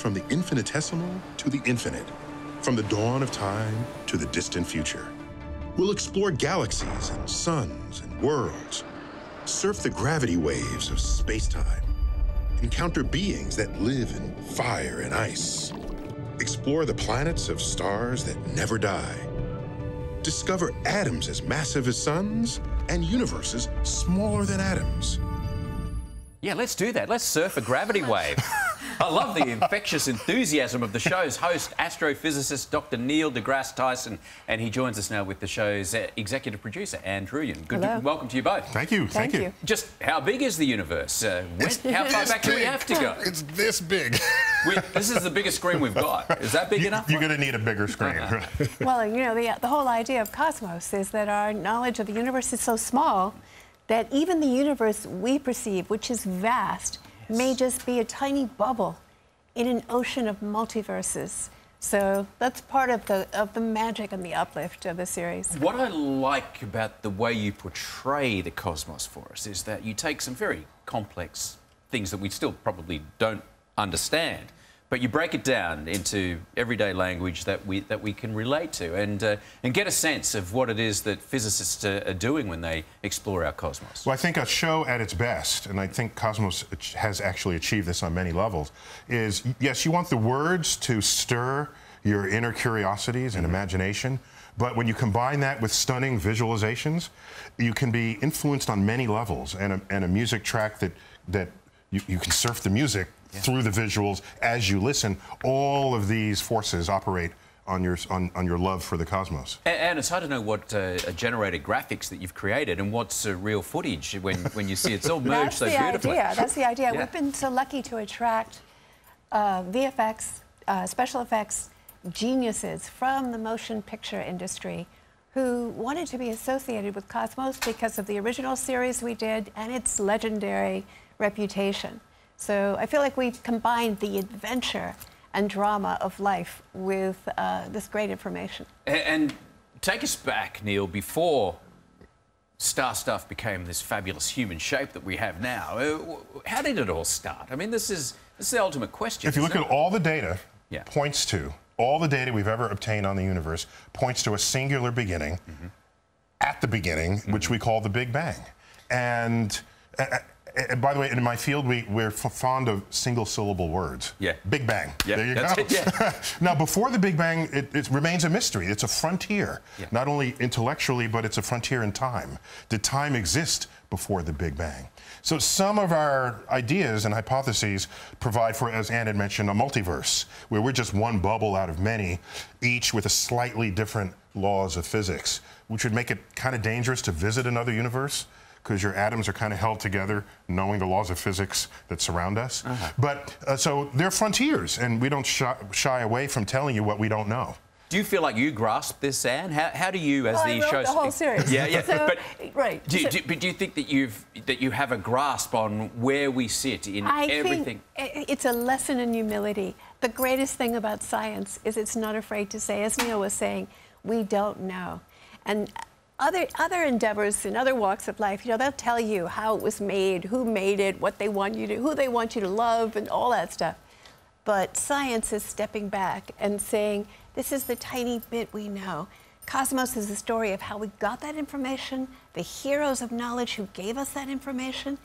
from the infinitesimal to the infinite, from the dawn of time to the distant future. We'll explore galaxies and suns and worlds, surf the gravity waves of space-time, encounter beings that live in fire and ice, explore the planets of stars that never die, discover atoms as massive as suns and universes smaller than atoms. Yeah, let's do that. Let's surf a gravity wave. I love the infectious enthusiasm of the show's host, astrophysicist Dr. Neil deGrasse Tyson, and he joins us now with the show's executive producer, Andrew Ruyan. Welcome to you both. Thank you. Thank you. Just how big is the universe? How far back do we have to go? It's this big. This is the biggest screen we've got. Is that big enough? You're going to need a bigger screen. Well, you know, the whole idea of cosmos is that our knowledge of the universe is so small that even the universe we perceive, which is vast, may just be a tiny bubble in an ocean of multiverses. So that's part of the magic and the uplift of the series. What I like about the way you portray the cosmos for us is that you take some very complex things that we still probably don't understand, but you break it down into everyday language that we can relate to and get a sense of what it is that physicists are doing when they explore our cosmos. Well, I think a show at its best, and I think Cosmos has actually achieved this on many levels, is, yes, you want the words to stir your inner curiosities and imagination, but when you combine that with stunning visualizations, you can be influenced on many levels, and a music track that you can surf the music through the visuals as you listen. All of these forces operate on your love for the cosmos. And it's hard to know what generated graphics that you've created and what's real footage when you see it's all merged so beautifully. That's the idea. Yeah. We've been so lucky to attract VFX, special effects geniuses from the motion picture industry who wanted to be associated with Cosmos because of the original series we did and its legendary reputation. So I feel like we've combined the adventure and drama of life with this great information. And take us back, Neil, before star stuff became this fabulous human shape that we have now. How did it all start? I mean, this is the ultimate question. If you look at all the data, all the data we've ever obtained on the universe points to a singular beginning at the beginning, which we call the Big Bang. And by the way, in my field, we're fond of single-syllable words. Yeah. Big Bang. Yeah, there you that's go. It, yeah. Now, before the Big Bang, it remains a mystery. It's a frontier, not only intellectually, but it's a frontier in time. Did time exist before the Big Bang? So some of our ideas and hypotheses provide for, as Ann had mentioned, a multiverse, where we're just one bubble out of many, each with a slightly different laws of physics, which would make it kind of dangerous to visit another universe, because your atoms are kind of held together, knowing the laws of physics that surround us. But so they're frontiers, and we don't shy away from telling you what we don't know. Do you feel like you grasp this, Anne? How do you, as the show, show, the whole series? Yeah. So, but do you think that you have a grasp on where we sit in everything? I think it's a lesson in humility. The greatest thing about science is it's not afraid to say, as Neil was saying, we don't know. And other endeavors in other walks of life, you know, they'll tell you how it was made, who made it, what they want you to, who they want you to love, and all that stuff. But science is stepping back and saying, this is the tiny bit we know. Cosmos is the story of how we got that information, the heroes of knowledge who gave us that information,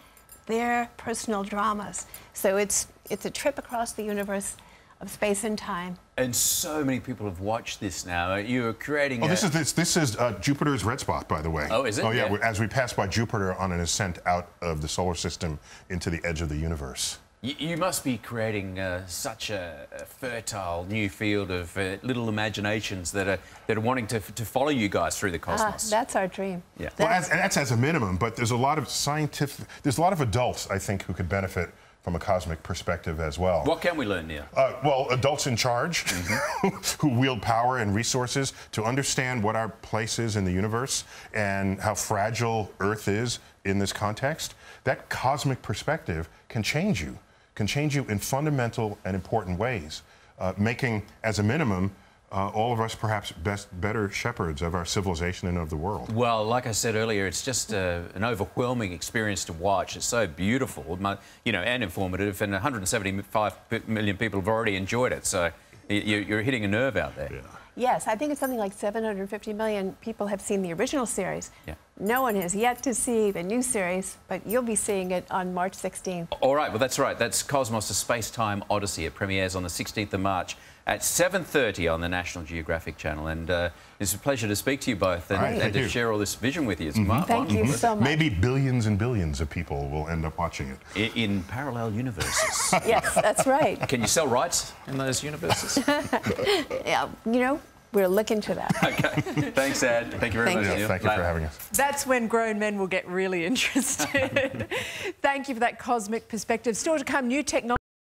their personal dramas. So it's a trip across the universe of space and time. And so many people have watched this now. You're creating. Oh, this is Jupiter's red spot, by the way. Oh, is it? Oh, yeah. As we pass by Jupiter on an ascent out of the solar system into the edge of the universe. You must be creating such a fertile new field of little imaginations that are wanting to follow you guys through the cosmos. That's our dream. Yeah. Well, that's as a minimum, but there's a lot of there's a lot of adults, I think, who could benefit from a cosmic perspective as well. What can we learn, Neil? Well, adults in charge who wield power and resources to understand what our place is in the universe and how fragile Earth is in this context. That cosmic perspective can change you in fundamental and important ways, making, as a minimum, all of us perhaps better shepherds of our civilization and of the world. Well, like I said earlier, it's just an overwhelming experience to watch. It's so beautiful, you know, and informative, and 175 million people have already enjoyed it, so you're hitting a nerve out there. Yeah. Yes, I think it's something like 750 million people have seen the original series. Yeah. No one has yet to see the new series, but you'll be seeing it on March 16th. All right, well, that's right. That's Cosmos, A Space-Time Odyssey. It premieres on the 16th of March at 7:30 on the National Geographic Channel. And it's a pleasure to speak to you both and to share all this vision with you. It's marvelous. Thank you so much. Maybe billions and billions of people will end up watching it. In parallel universes. Yes, that's right. Can you sell rights in those universes? Yeah, you know, we're looking to that. Okay. Thanks, Ad. Thank you very much. Thank you. Thank you for having us. That's when grown men will get really interested. Thank you for that cosmic perspective. Still to come, new technology.